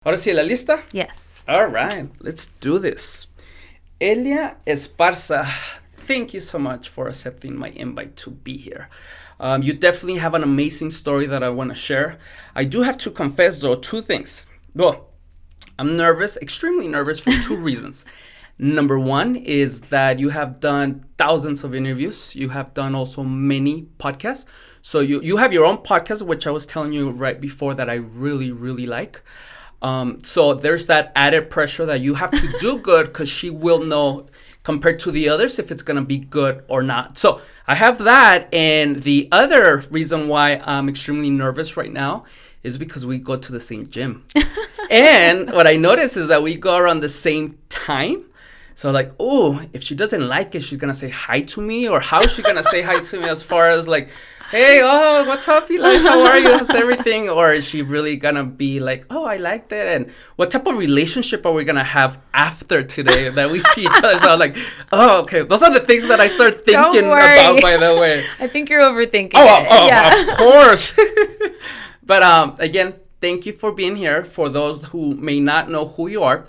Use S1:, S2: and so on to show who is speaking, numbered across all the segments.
S1: Ahora sí, ¿la lista?
S2: Yes.
S1: All right, let's do this. Elia Esparza, thank you so much for accepting my invite to be here. You definitely have an amazing story that I want to share. I do have to confess, though, two things. Well, I'm nervous, extremely nervous for two reasons. Number one is that you have done thousands of interviews. You have done also many podcasts. So you have your own podcast, which I was telling you right before that I really, really like. So there's that added pressure that you have to do good because she will know compared to the others if it's going to be good or not. So I have that. And the other reason why I'm extremely nervous right now is because we go to the same gym. And what I noticed is that we go around the same time. So like, oh, if she doesn't like it, she's going to say hi to me, or how is she going to say hi to me as far as like, hey, oh, what's up, Eli? How are you? How's everything? Or is she really going to be like, oh, I liked it? And what type of relationship are we going to have after today that we see each other? So I'm like, oh, okay. Those are the things that I start thinking about, by the way.
S2: I think you're overthinking
S1: it. Of course. But again, thank you for being here. For those who may not know who you are,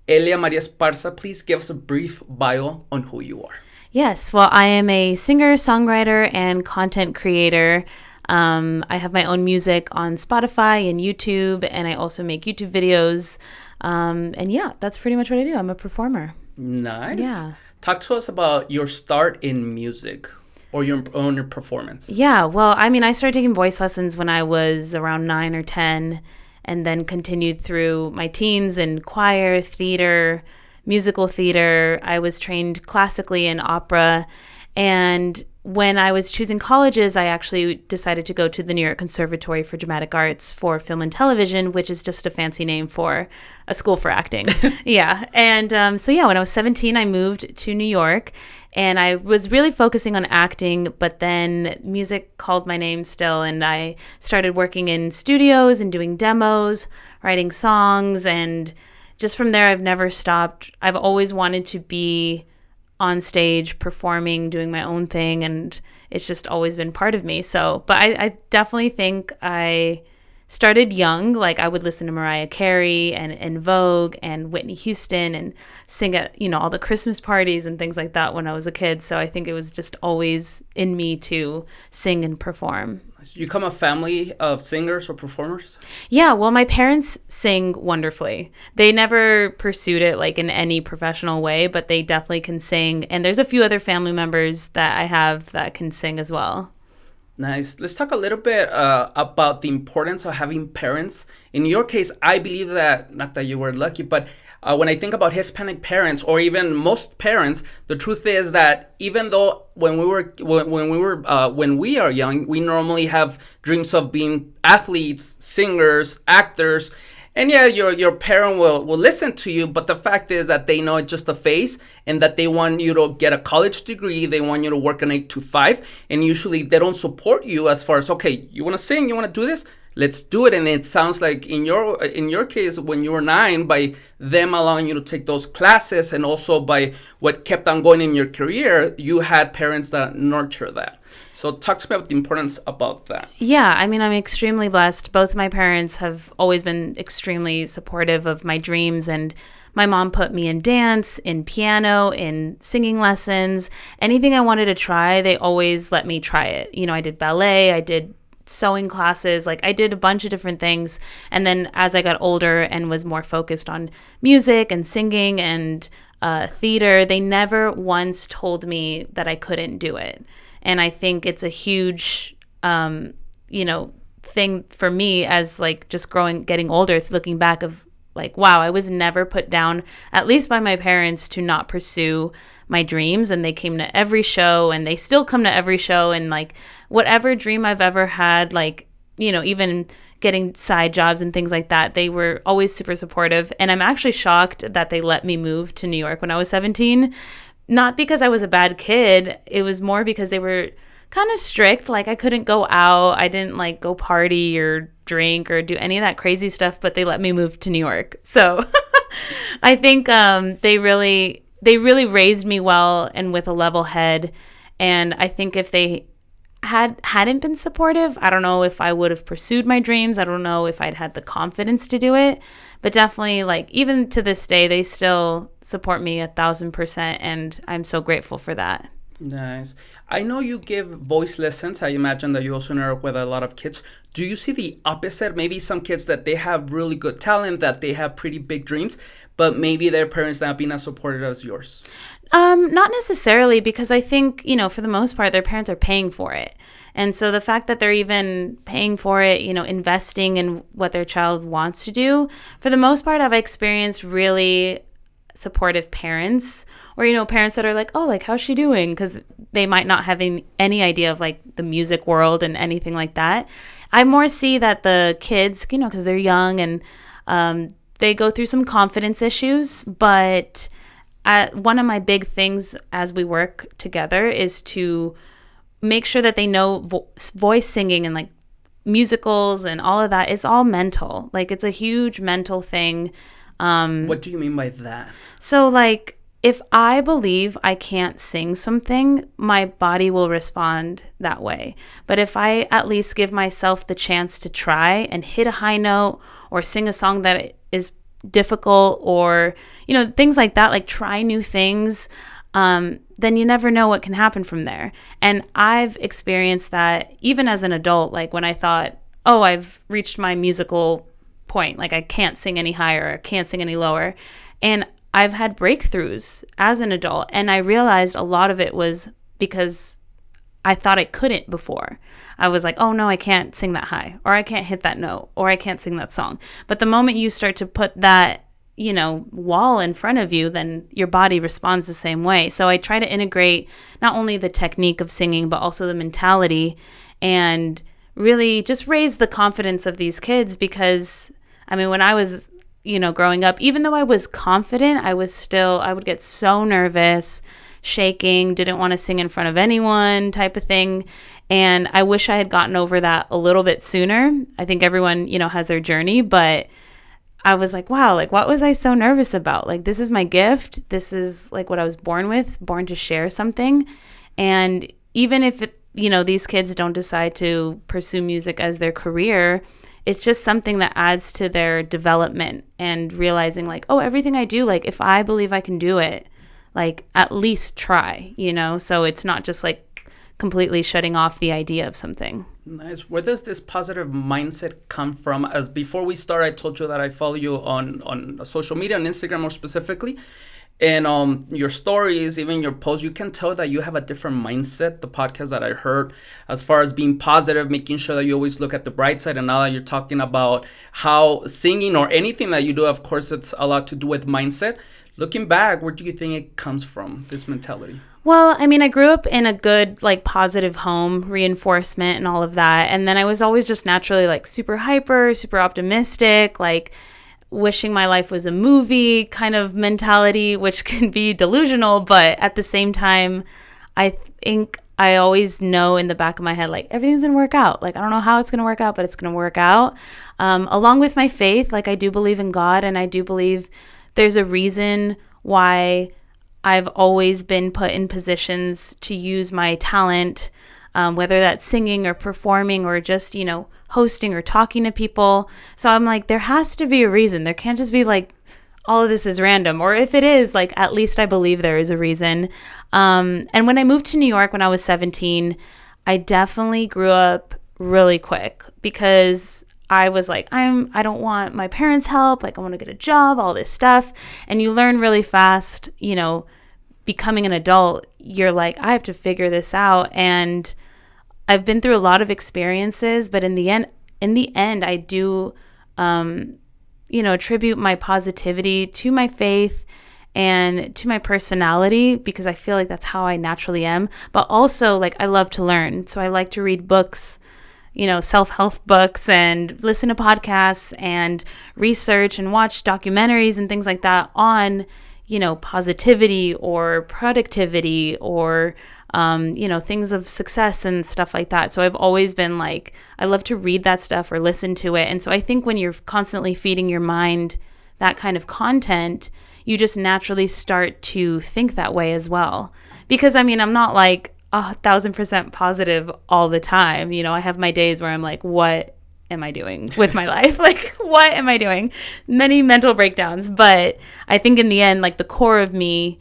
S1: Elia Maria Esparza, please give us a brief bio on who you are.
S2: Yes, well, I am a singer, songwriter, and content creator. I have my own music on Spotify and YouTube, and I also make YouTube videos. And yeah, that's pretty much what I do. I'm a performer.
S1: Nice.
S2: Yeah.
S1: Talk to us about your start in music or your own performance.
S2: Yeah, well, I mean, I started taking voice lessons when I was around 9 or 10, and then continued through my teens in choir, theater, musical theater. I was trained classically in opera. And when I was choosing colleges, I actually decided to go to the New York Conservatory for Dramatic Arts for Film and Television, which is just a fancy name for a school for acting. Yeah. And so when I was 17, I moved to New York. And I was really focusing on acting, but then music called my name still. And I started working in studios and doing demos, writing songs. And just from there, I've never stopped. I've always wanted to be on stage, performing, doing my own thing. And it's just always been part of me. So, but I definitely think I started young. Like I would listen to Mariah Carey and Vogue and Whitney Houston and sing at, all the Christmas parties and things like that when I was a kid. So I think it was just always in me to sing and perform.
S1: You come a family of singers or performers?
S2: Yeah, well, my parents sing wonderfully. They never pursued it like in any professional way, but they definitely can sing. And there's a few other family members that I have that can sing as well.
S1: Nice. Let's talk a little bit about the importance of having parents. In your case, I believe that, not that you were lucky, but when I think about Hispanic parents or even most parents, the truth is that even though when we are young, we normally have dreams of being athletes, singers, actors. And yeah, your parent will listen to you, but the fact is that they know it's just a phase and that they want you to get a college degree, they want you to work an 8 to 5, and usually they don't support you as far as, okay, you want to sing, you want to do this? Let's do it. And it sounds like in your case, when you were 9, by them allowing you to take those classes and also by what kept on going in your career, you had parents that nurture that. So talk to me about the importance about that.
S2: Yeah, I mean, I'm extremely blessed. Both my parents have always been extremely supportive of my dreams, and my mom put me in dance, in piano, in singing lessons. Anything I wanted to try, they always let me try it. I did ballet, I did sewing classes, like I did a bunch of different things. And then as I got older and was more focused on music and singing and theater, they never once told me that I couldn't do it. And I think it's a huge, thing for me as like just getting older, looking back of like, wow, I was never put down, at least by my parents, to not pursue my dreams. And they came to every show and they still come to every show. And like whatever dream I've ever had, like, even getting side jobs and things like that, they were always super supportive. And I'm actually shocked that they let me move to New York when I was 17. Not because I was a bad kid. It was more because they were kind of strict. Like I couldn't go out. I didn't like go party or drink or do any of that crazy stuff, but they let me move to New York. So I think they really raised me well and with a level head. And I think if they hadn't been supportive, I don't know if I would have pursued my dreams. I don't know if I'd had the confidence to do it. But definitely, like, even to this day, they still support me 1,000%, and I'm so grateful for that.
S1: Nice. I know you give voice lessons. I imagine that you also interact with a lot of kids. Do you see the opposite? Maybe some kids that they have really good talent, that they have pretty big dreams, but maybe their parents not being as supportive as yours?
S2: Not necessarily, because I think, for the most part, their parents are paying for it. And so the fact that they're even paying for it, investing in what their child wants to do, for the most part, I've experienced really supportive parents, or parents that are like, oh, like, how's she doing, because they might not have any idea of like the music world and anything like that. I more see that the kids, because they're young, and they go through some confidence issues, but one of my big things as we work together is to make sure that they know voice singing and like musicals and all of that is all mental. Like, it's a huge mental thing.
S1: What do you mean by that?
S2: So, like, if I believe I can't sing something, my body will respond that way. But if I at least give myself the chance to try and hit a high note or sing a song that is difficult, or, things like that, like try new things, then you never know what can happen from there. And I've experienced that even as an adult, like when I thought, oh, I've reached my musical point, like I can't sing any higher, I can't sing any lower. And I've had breakthroughs as an adult, and I realized a lot of it was because I thought I couldn't before. I was like, oh no, I can't sing that high, or I can't hit that note, or I can't sing that song. But the moment you start to put that, wall in front of you, then your body responds the same way. So I try to integrate not only the technique of singing, but also the mentality, and really just raise the confidence of these kids. Because, when I was, growing up, even though I was confident, I would get so nervous, shaking, didn't want to sing in front of anyone type of thing. And I wish I had gotten over that a little bit sooner. I think everyone, has their journey, but I was like, wow, like, what was I so nervous about? Like, this is my gift. This is like what I was born with, born to share something. And even if, these kids don't decide to pursue music as their career, it's just something that adds to their development, and realizing like, oh, everything I do, like if I believe I can do it, like at least try, so it's not just like completely shutting off the idea of something.
S1: Nice. Where does this positive mindset come from? As before we start, I told you that I follow you on social media, on Instagram more specifically. And your stories, even your posts, you can tell that you have a different mindset. The podcast that I heard, as far as being positive, making sure that you always look at the bright side. And now that you're talking about how singing or anything that you do, of course, it's a lot to do with mindset. Looking back, where do you think it comes from, this mentality?
S2: Well, I grew up in a good, like, positive home, reinforcement and all of that. And then I was always just naturally, like, super hyper, super optimistic, like, wishing my life was a movie kind of mentality, which can be delusional. But at the same time, I think I always know in the back of my head, like, everything's going to work out. Like, I don't know how it's going to work out, but it's going to work out. Along with my faith, like, I do believe in God, and I do believe there's a reason why I've always been put in positions to use my talent, whether that's singing or performing or just, hosting or talking to people. So I'm like, there has to be a reason. There can't just be like, all of this is random. Or if it is, like, at least I believe there is a reason. And when I moved to New York when I was 17, I definitely grew up really quick, because I was like, I don't want my parents' help. Like, I want to get a job, all this stuff. And you learn really fast, becoming an adult, you're like, I have to figure this out. And I've been through a lot of experiences, but in the end, I do, attribute my positivity to my faith and to my personality, because I feel like that's how I naturally am. But also, like, I love to learn. So I like to read books, self-help books, and listen to podcasts and research and watch documentaries and things like that on, positivity or productivity or, things of success and stuff like that. So I've always been like, I love to read that stuff or listen to it. And so I think when you're constantly feeding your mind that kind of content, you just naturally start to think that way as well. Because, I'm not like 1,000% positive all the time. I have my days where I'm like, what am I doing with my life? Like, what am I doing? Many mental breakdowns. But I think in the end, like, the core of me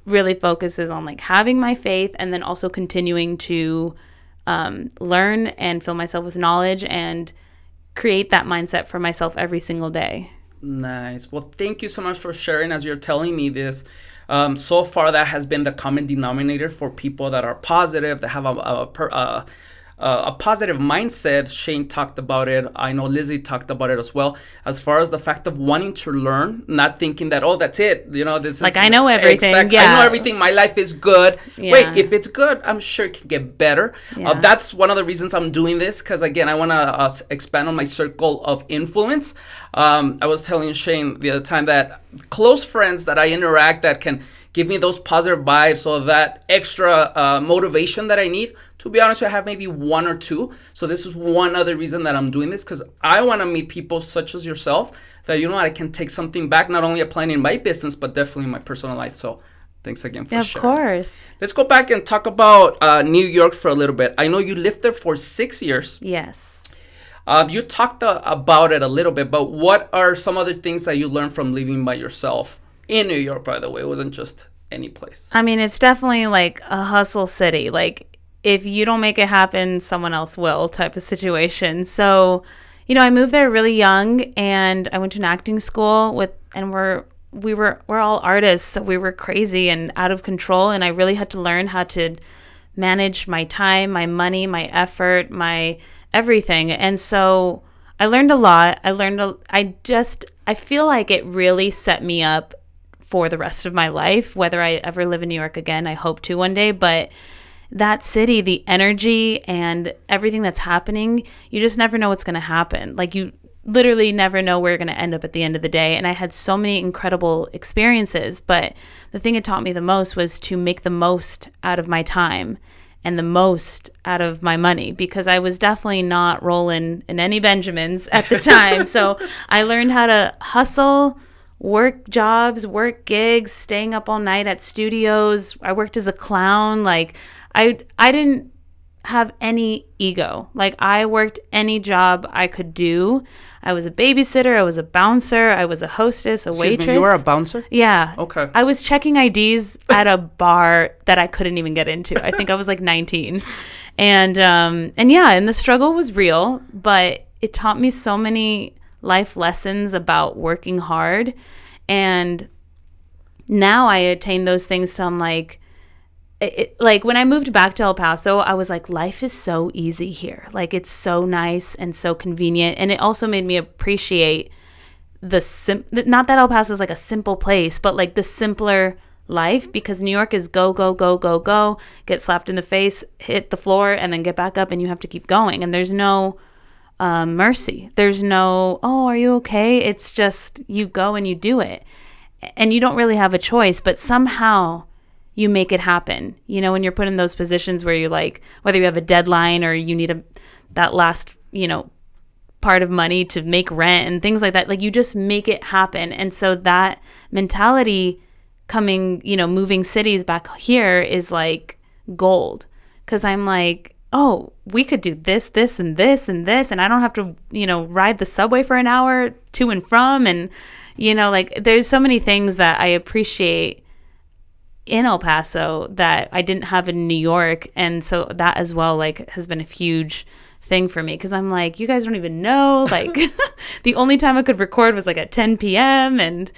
S2: really focuses on, like, having my faith and then also continuing to learn and fill myself with knowledge and create that mindset for myself every single day.
S1: Nice. Well, thank you so much for sharing as you're telling me this. So far, that has been the common denominator for people that are positive, that have a positive mindset. Shane talked about it. I know Lizzie talked about it as well. As far as the fact of wanting to learn, not thinking that, oh, that's it. You know, this
S2: like,
S1: is
S2: I know everything.
S1: Exactly.
S2: Yeah.
S1: I know everything. My life is good.
S2: Yeah.
S1: Wait, if it's good, I'm sure it can get better.
S2: Yeah.
S1: That's one of the reasons I'm doing this, because again, I want to expand on my circle of influence. I was telling Shane the other time that close friends that I interact that can give me those positive vibes or that extra motivation that I need. To be honest, I have maybe one or two. So this is one other reason that I'm doing this, because I want to meet people such as yourself that, you know what, I can take something back, not only applying in my business, but definitely in my personal life. So thanks again for sharing.
S2: Of course.
S1: Let's go back and talk about New York for a little bit. I know you lived there for 6 years.
S2: Yes.
S1: You talked about it a little bit, but what are some other things that you learned from living by yourself in New York, by the way? It wasn't just any place.
S2: I mean, it's definitely like a hustle city. Like, if you don't make it happen, someone else will type of situation. So, you know, I moved there really young, and I went to an acting school and we're all artists, so we were crazy and out of control, and I really had to learn how to manage my time, my money, my effort, my everything. And so I learned a lot. I feel like it really set me up for the rest of my life. Whether I ever live in New York again, I hope to one day, but that city, the energy and everything that's happening, you just never know what's going to happen. Like, you literally never know where you're going to end up at the end of the day. And I had so many incredible experiences, but the thing it taught me the most was to make the most out of my time and the most out of my money, because I was definitely not rolling in any Benjamins at the time. So I learned how to hustle, work jobs, work gigs, staying up all night at studios. I worked as a clown. Like, I didn't have any ego. Like, I worked any job I could do. I was a babysitter. I was a bouncer. I was a hostess, a waitress.
S1: Excuse me, you were a bouncer?
S2: Yeah.
S1: Okay.
S2: I was checking IDs at a bar that I couldn't even get into. I think I was like 19. And yeah, and the struggle was real, but it taught me so many life lessons about working hard. And now I attain those things, so I'm like, like, when I moved back to El Paso, I was like, life is so easy here. Like, it's so nice and so convenient. And it also made me appreciate not that El Paso is like a simple place, but like the simpler life, because New York is go, go, go, go, go, get slapped in the face, hit the floor, and then get back up, and you have to keep going. And there's no mercy. There's no, oh, are you okay? It's just, you go and you do it. And you don't really have a choice, but somehow you make it happen. You know, when you're put in those positions where you're like, whether you have a deadline or you need that last, you know, part of money to make rent and things like that, like, you just make it happen. And so that mentality coming, you know, moving cities back here is like gold, because I'm like, oh, we could do this, this, and this, and this, and I don't have to, you know, ride the subway for an hour to and from. And, you know, like, there's so many things that I appreciate in El Paso that I didn't have in New York. And so that as well, like, has been a huge thing for me, because I'm like, you guys don't even know, like, the only time I could record was like at 10 p.m. and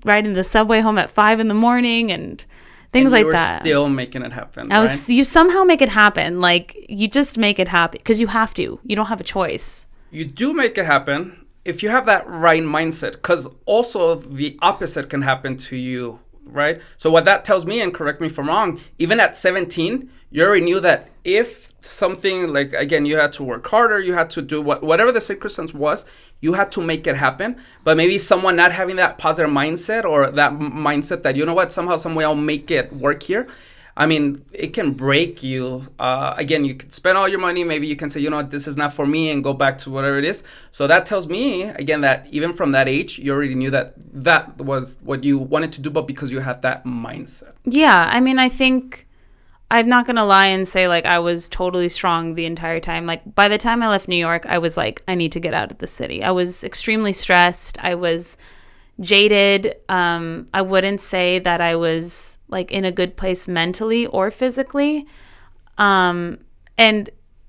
S2: riding the subway home at 5 in the morning and things like that.
S1: Still making it happen.
S2: You somehow make it happen. Like, you just make it happen because you have to. You don't have a choice.
S1: You do make it happen if you have that right mindset, because also the opposite can happen to you, right? So what that tells me, and correct me if I'm wrong, even at 17, you already knew that if something, like, again, you had to work harder, you had to do whatever the circumstance was, you had to make it happen. But maybe someone not having that positive mindset, or that mindset that, you know what, somehow, some way I'll make it work here. I mean, it can break you. Again, you could spend all your money. Maybe you can say, you know what, this is not for me, and go back to whatever it is. So that tells me, again, that even from that age, you already knew that that was what you wanted to do, but because you had that mindset.
S2: Yeah. I mean, I think I'm not going to lie and say like I was totally strong the entire time. Like by the time I left New York, I was like, I need to get out of the city. I was extremely stressed. I was jaded. I wouldn't say that I was like in a good place mentally or physically.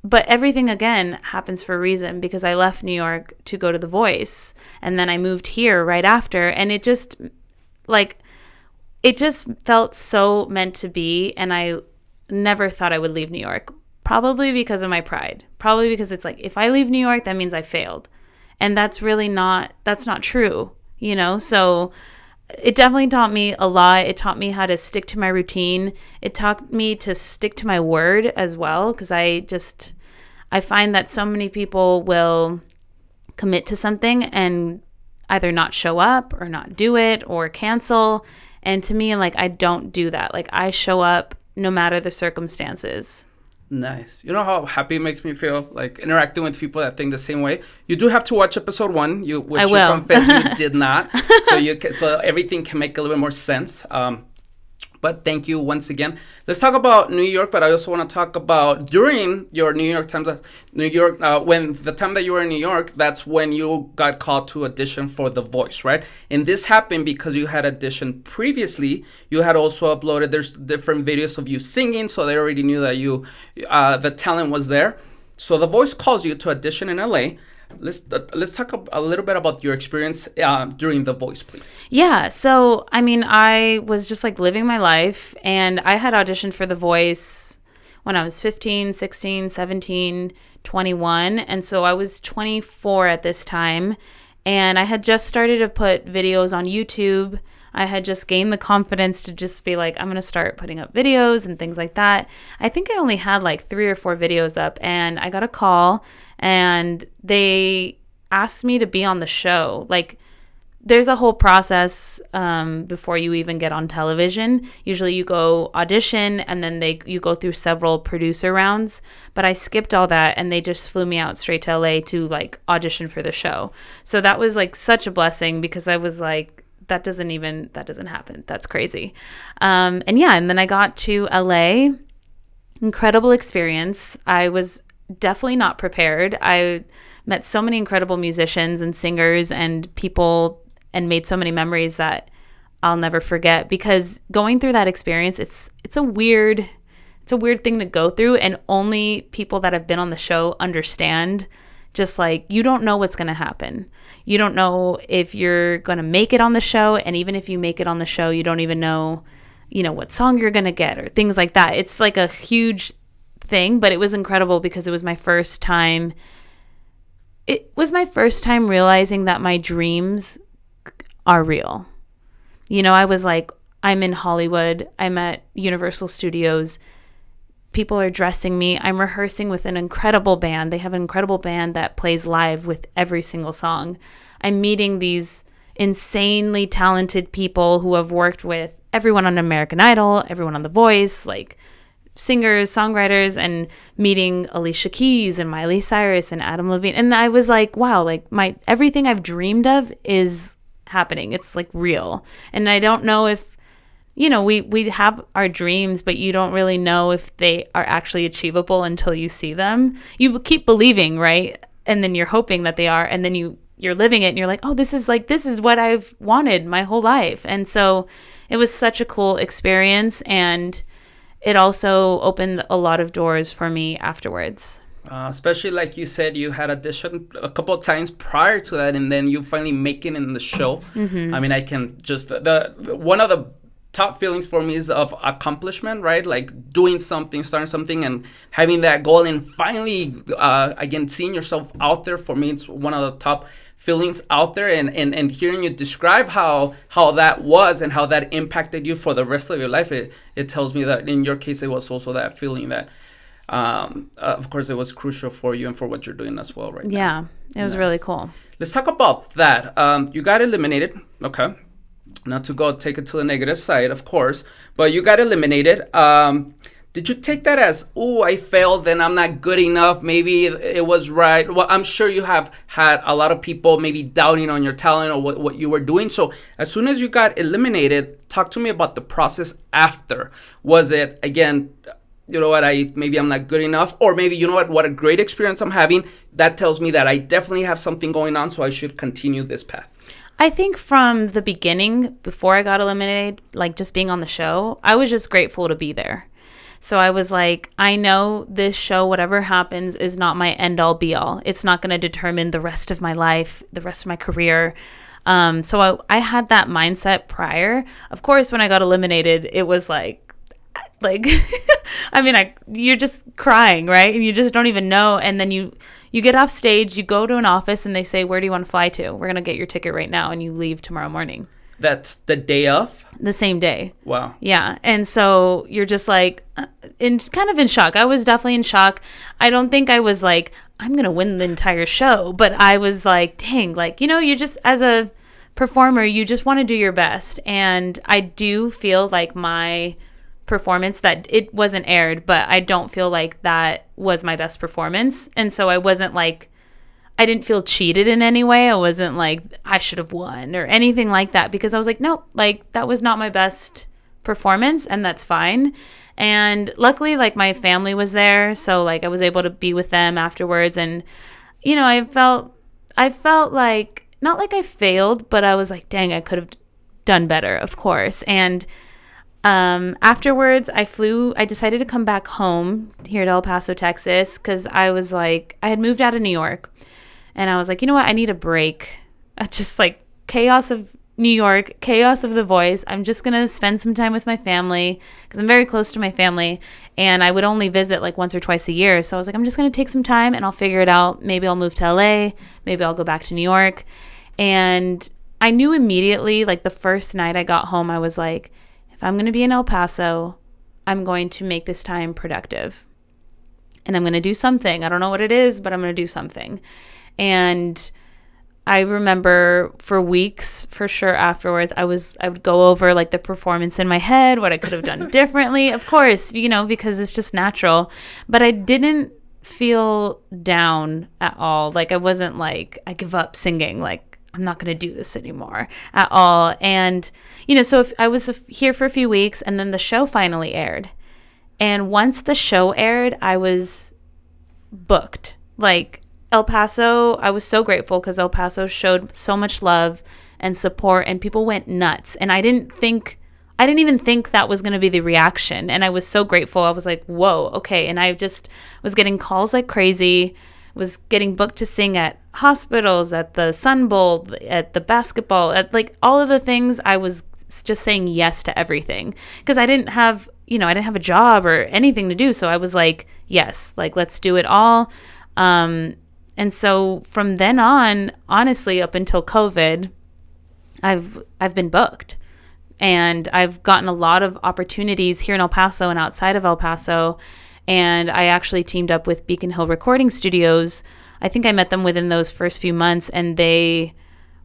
S2: But everything again happens for a reason, because I left New York to go to The Voice, and then I moved here right after, and it just felt so meant to be, and I never thought I would leave New York, probably because of my pride, probably because it's like, if I leave New York, that means I failed, and that's not true, so it definitely taught me a lot. It taught me how to stick to my routine. It taught me to stick to my word as well, because I find that so many people will commit to something and either not show up or not do it or cancel. And to me, like, I don't do that. Like, I show up no matter the circumstances.
S1: Nice. You know how happy it makes me feel, like interacting with people that think the same way. You do have to watch episode 1, which
S2: I will.
S1: You confess you did not, so everything can make a little bit more sense. But thank you once again. Let's talk about New York, but I also want to talk about during your New York times, when the time that you were in New York, that's when you got called to audition for The Voice, right? And this happened because you had auditioned previously. You had also uploaded, there's different videos of you singing, so they already knew that the talent was there. So The Voice calls you to audition in LA. Let's talk a little bit about your experience during The Voice, please.
S2: Yeah, so I mean, I was just like living my life, and I had auditioned for The Voice when I was 15, 16, 17, 21, and so I was 24 at this time, and I had just started to put videos on YouTube. I had just gained the confidence to just be like, I'm going to start putting up videos and things like that. I think I only had like 3 or 4 videos up, and I got a call, and they asked me to be on the show. Like, there's a whole process before you even get on television. Usually you go audition, and then you go through several producer rounds. But I skipped all that, and they just flew me out straight to LA to like audition for the show. So that was like such a blessing, because I was like, that doesn't happen. That's crazy. And then I got to LA. Incredible experience. I was definitely not prepared. I met so many incredible musicians and singers and people, and made so many memories that I'll never forget, because going through that experience, it's a weird thing to go through, and only people that have been on the show understand. Just like, you don't know what's going to happen. You don't know if you're going to make it on the show. And even if you make it on the show, you don't even know, what song you're going to get or things like that. It's like a huge thing, but it was incredible, because it was my first time. It was my first time realizing that my dreams are real. I was like, I'm in Hollywood. I'm at Universal Studios. People are dressing me. I'm rehearsing with an incredible band. They have an incredible band that plays live with every single song. I'm meeting these insanely talented people who have worked with everyone on American Idol, everyone on The Voice, like singers, songwriters, and meeting Alicia Keys and Miley Cyrus and Adam Levine. And I was like, wow, like everything I've dreamed of is happening. It's like real. And I don't know if, we have our dreams, but you don't really know if they are actually achievable until you see them. You keep believing, right? And then you're hoping that they are, and then you're living it, and you're like, oh, this is what I've wanted my whole life. And so it was such a cool experience, and it also opened a lot of doors for me afterwards.
S1: Especially like you said, you had auditioned a couple of times prior to that, and then you finally make it in the show. Mm-hmm. I mean, I can just one of the top feelings for me is of accomplishment, right? Like doing something, starting something, and having that goal, and finally, again, seeing yourself out there. For me, it's one of the top feelings out there, and hearing you describe how that was and how that impacted you for the rest of your life. It tells me that in your case, it was also that feeling that, of course, it was crucial for you and for what you're doing as well right now.
S2: Yeah, it was really cool.
S1: Let's talk about that. You got eliminated. Okay. Not to go take it to the negative side, of course, but you got eliminated. Did you take that as, oh, I failed, then I'm not good enough? Maybe it was right. Well, I'm sure you have had a lot of people maybe doubting on your talent or what you were doing. So as soon as you got eliminated, talk to me about the process after. Was it, again, you know what, maybe I'm not good enough, or maybe, you know what a great experience I'm having. That tells me that I definitely have something going on, so I should continue this path.
S2: I think from the beginning, before I got eliminated, like just being on the show, I was just grateful to be there. So I was like, I know this show, whatever happens, is not my end all be all. It's not going to determine the rest of my life, the rest of my career. So I had that mindset prior. Of course, when I got eliminated, it was like, I mean, you're just crying, right? And you just don't even know. And then you get off stage, you go to an office, and they say, where do you want to fly to? We're going to get your ticket right now, and you leave tomorrow morning.
S1: That's the day of?
S2: The same day.
S1: Wow.
S2: Yeah. And so you're just like, kind of in shock. I was definitely in shock. I don't think I was like, I'm going to win the entire show. But I was like, dang, like, you know, you just, as a performer, you just want to do your best. And I do feel like my performance, that it wasn't aired, but I don't feel like that was my best performance. And so I wasn't like, I didn't feel cheated in any way. I wasn't like, I should have won or anything like that, because I was like, nope, like that was not my best performance, and that's fine. And luckily, like my family was there, so like I was able to be with them afterwards. And you know, I felt like, not like I failed, but I was like, dang, I could have done better, of course. And afterwards, I decided to come back home here to El Paso, Texas, because I was like, I had moved out of New York. And I was like, you know what? I need a break. Just like chaos of New York, chaos of The Voice. I'm just going to spend some time with my family, because I'm very close to my family. And I would only visit like once or twice a year. So I was like, I'm just going to take some time and I'll figure it out. Maybe I'll move to LA. Maybe I'll go back to New York. And I knew immediately, like the first night I got home, I was like, if I'm going to be in El Paso, I'm going to make this time productive. And I'm going to do something. I don't know what it is, but I'm going to do something. And I remember for weeks, for sure, afterwards, I would go over like the performance in my head, what I could have done differently, of course, you know, because it's just natural. But I didn't feel down at all. Like I wasn't like, I give up singing, like I'm not going to do this anymore at all. And, you know, so if I was here for a few weeks, and then the show finally aired. And once the show aired, I was booked. Like, El Paso, I was so grateful, because El Paso showed so much love and support, and people went nuts. And I didn't even think that was going to be the reaction. And I was so grateful. I was like, whoa, okay. And I just was getting calls like crazy, was getting booked to sing at hospitals, at the Sun Bowl, at the basketball, at like all of the things. I was just saying yes to everything, because I didn't have a job or anything to do. So I was like, yes, like let's do it all. And so from then on, honestly, up until COVID, I've been booked, and I've gotten a lot of opportunities here in El Paso and outside of El Paso. And I actually teamed up with Beacon Hill Recording Studios. I think I met them within those first few months, and they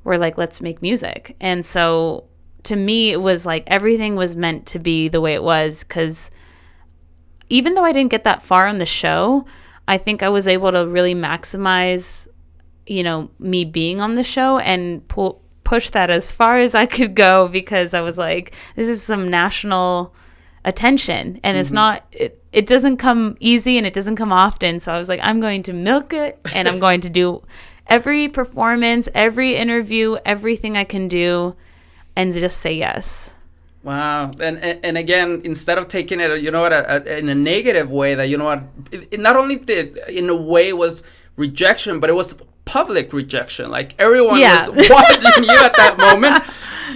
S2: were like, let's make music. And so to me, it was like everything was meant to be the way it was, because even though I didn't get that far on the show, I think I was able to really maximize, you know, me being on the show and push that as far as I could go, because I was like, this is some national attention, and it's not, it doesn't come easy, and it doesn't come often. So I was like, I'm going to milk it, and I'm going to do every performance, every interview, everything I can do, and just say yes.
S1: Wow. And again, instead of taking it, you know what, in a negative way, that, you know what, it not only did, in a way, was rejection, but it was public rejection. Like everyone was watching you at that moment.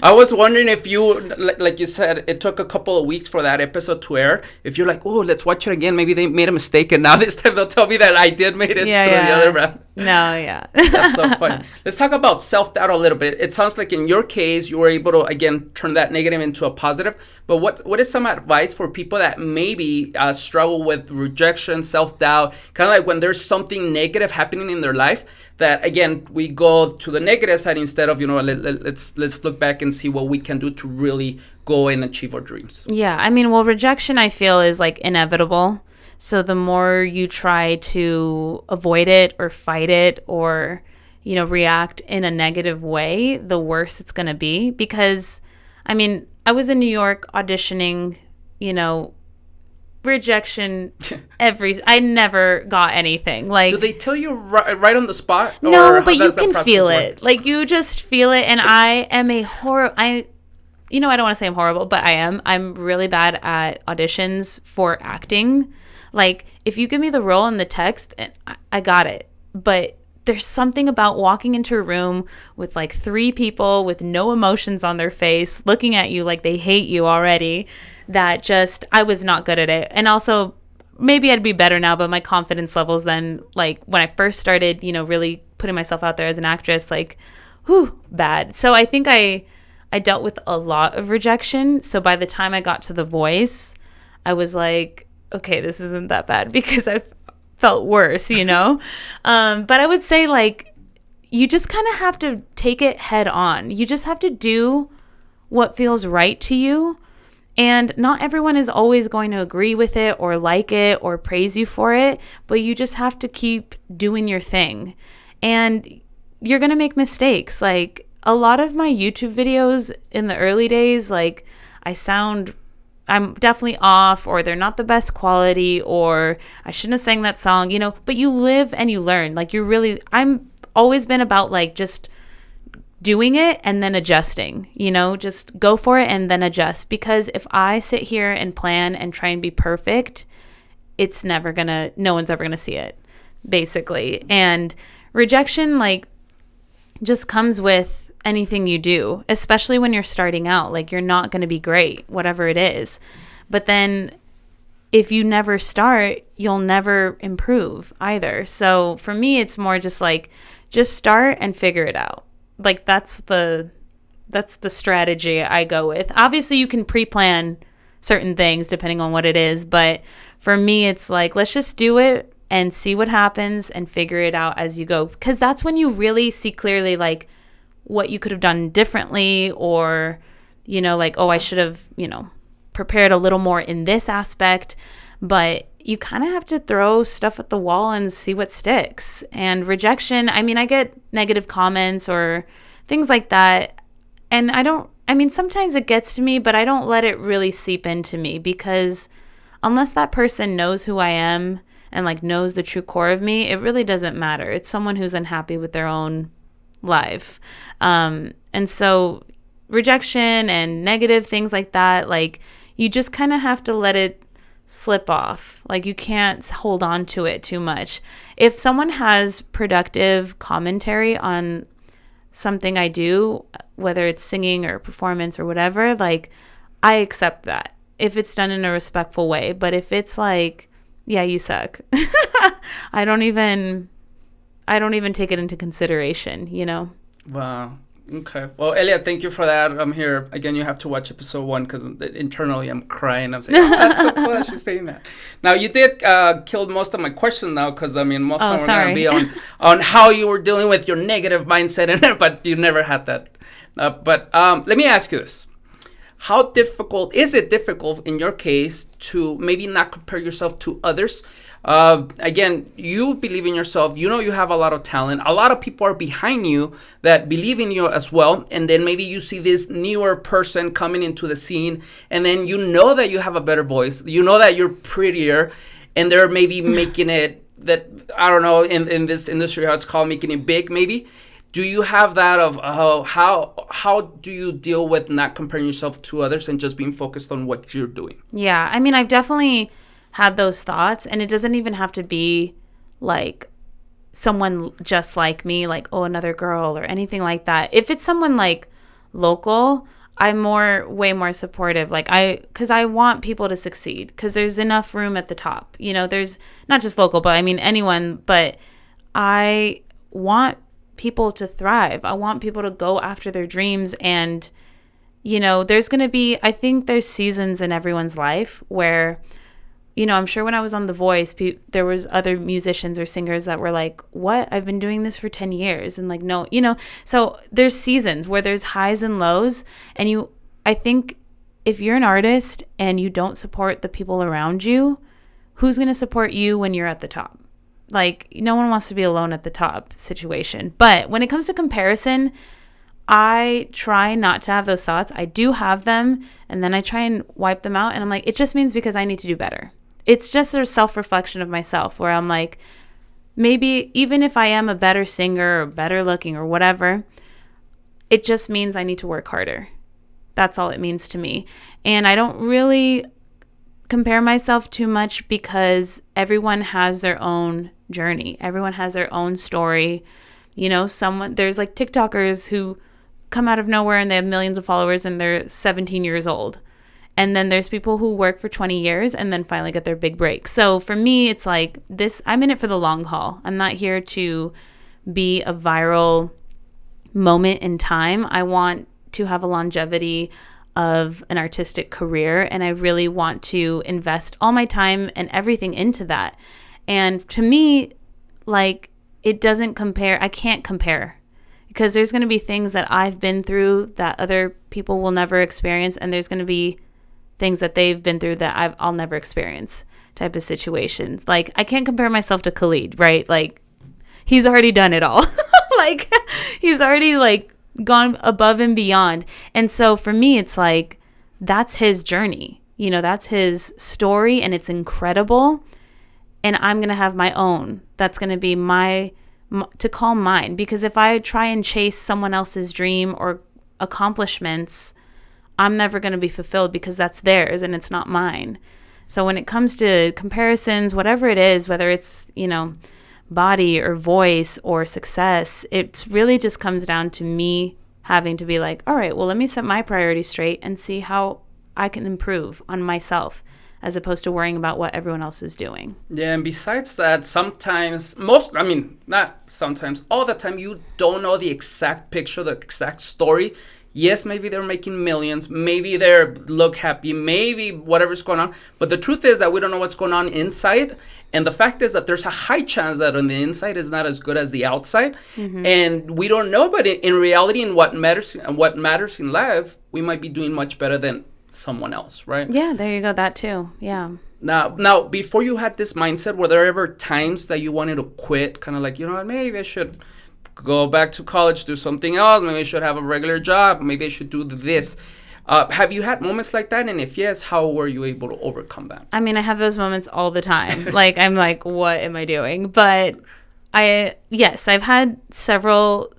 S1: I was wondering if you, like you said, it took a couple of weeks for that episode to air. If you're like, oh, let's watch it again. Maybe they made a mistake, and now this time they'll tell me that I did made it through the other round.
S2: No, yeah.
S1: That's so funny. Let's talk about self-doubt a little bit. It sounds like in your case, you were able to, again, turn that negative into a positive. But what is some advice for people that maybe struggle with rejection, self-doubt, kind of like when there's something negative happening in their life, that, again, we go to the negative side instead of, you know, let's look back and see what we can do to really go and achieve our dreams.
S2: Yeah, I mean, well, rejection, I feel, is like inevitable. So the more you try to avoid it or fight it or, you know, react in a negative way, the worse it's going to be. Because, I mean, I was in New York auditioning, you know, rejection. I never got anything. Like,
S1: do they tell you right on the spot?
S2: No, but you can feel it. Like, you just feel it. And I am I don't want to say I'm horrible, but I am. I'm really bad at auditions for acting. Like, if you give me the role and the text, I got it. But there's something about walking into a room with like 3 people with no emotions on their face, looking at you like they hate you already, that just, I was not good at it. And also, maybe I'd be better now, but my confidence levels then, like when I first started, really putting myself out there as an actress, like, bad. So I think I dealt with a lot of rejection. So by the time I got to The Voice, I was like, okay, this isn't that bad, because I've felt worse, but I would say, like, you just kind of have to take it head on. You just have to do what feels right to you. And not everyone is always going to agree with it or like it or praise you for it, but you just have to keep doing your thing. And you're going to make mistakes. Like, a lot of my YouTube videos in the early days, like, I'm definitely off, or they're not the best quality, or I shouldn't have sang that song, but you live and you learn. Like, I'm always been about, like, just doing it and then adjusting, just go for it and then adjust. Because if I sit here and plan and try and be perfect, no one's ever gonna see it, basically. And rejection, like, just comes with anything you do, especially when you're starting out. Like, you're not going to be great, whatever it is. But then if you never start, you'll never improve either. So for me, it's more just like, just start and figure it out. Like, that's the strategy I go with. Obviously, you can pre-plan certain things depending on what it is. But for me, it's like, let's just do it and see what happens and figure it out as you go. Because that's when you really see clearly, like, what you could have done differently, or, like, I should have, prepared a little more in this aspect. But you kind of have to throw stuff at the wall and see what sticks. And rejection, I get negative comments or things like that. And sometimes it gets to me, but I don't let it really seep into me, because unless that person knows who I am and, like, knows the true core of me, it really doesn't matter. It's someone who's unhappy with their own life. And so rejection and negative things like that, like, you just kind of have to let it slip off. Like, you can't hold on to it too much. If someone has productive commentary on something I do, whether it's singing or performance or whatever, like, I accept that if it's done in a respectful way. But if it's like, yeah, you suck, I don't even take it into consideration,
S1: Wow. Okay. Well, Elia, thank you for that. I'm here. Again, you have to watch episode 1, because internally I'm crying. I'm saying, that's so cool that she's saying that. Now, you did kill most of my questions now, because, most of them were going to be on how you were dealing with your negative mindset, but you never had that. But let me ask you this. How difficult is it in your case to maybe not compare yourself to others? Again, you believe in yourself. You have a lot of talent. A lot of people are behind you that believe in you as well. And then maybe you see this newer person coming into the scene, and then that you have a better voice. That you're prettier, and they're maybe making it that, I don't know, in this industry, how it's called, making it big maybe. Do you have that of how do you deal with not comparing yourself to others and just being focused on what you're doing?
S2: Yeah, I've definitely had those thoughts, and it doesn't even have to be like someone just like me, like, another girl or anything like that. If it's someone like local, I'm way more supportive. Like, because I want people to succeed, because there's enough room at the top. There's not just local, but anyone. But I want people to thrive. I want people to go after their dreams. And, there's going to be, I think there's seasons in everyone's life where, I'm sure when I was on The Voice, there was other musicians or singers that were like, what? I've been doing this for 10 years. And, like, no, so there's seasons where there's highs and lows. And I think if you're an artist and you don't support the people around you, who's going to support you when you're at the top? Like, no one wants to be alone at the top situation. But when it comes to comparison, I try not to have those thoughts. I do have them, and then I try and wipe them out. And I'm like, it just means because I need to do better. it's just a self-reflection of myself where I'm like, maybe even if I am a better singer or better looking or whatever, it just means I need to work harder. That's all it means to me. And I don't really compare myself too much because everyone has their own journey. Everyone has their own story. You know, there's like TikTokers who come out of nowhere and they have millions of followers and they're 17 years old. And then there's people who work for 20 years and then finally get their big break. So for me, it's like I'm in it for the long haul. I'm not here to be a viral moment in time. I want to have a longevity of an artistic career, and I really want to invest all my time and everything into that. And to me, like, it doesn't compare. I can't compare because there's going to be things that I've been through that other people will never experience, and there's going to be things that they've been through that I'll never experience type of situations. Like, I can't compare myself to Khalid, right? Like, he's already done it all. Like, he's already, like, gone above and beyond. And so for me, it's like, that's his journey. You know, that's his story, and it's incredible. And I'm going to have my own. That's going to be to call mine. Because if I try and chase someone else's dream or accomplishments, I'm never going to be fulfilled because that's theirs and it's not mine. So when it comes to comparisons, whatever it is, whether it's, you know, body or voice or success, it really just comes down to me having to be like, all right, well, let me set my priorities straight and see how I can improve on myself as opposed to worrying about what everyone else is doing.
S1: Yeah, and besides that, sometimes, not sometimes, all the time, you don't know the exact picture, the exact story. Yes, maybe they're making millions, maybe they look happy, maybe whatever's going on. But the truth is that we don't know what's going on inside. And the fact is that there's a high chance that on the inside is not as good as the outside. Mm-hmm. And we don't know, but in reality, in what matters in life, we might be doing much better than someone else, right?
S2: Yeah, there you go. That too. Yeah.
S1: Now, before you had this mindset, were there ever times that you wanted to quit? Kind of like, you know what, maybe I should go back to college, do something else. Maybe I should have a regular job. Maybe I should do this. Have you had moments like that? And if yes, how were you able to overcome that?
S2: I mean, I have those moments all the time. Like, I'm like, what am I doing? But I've had several,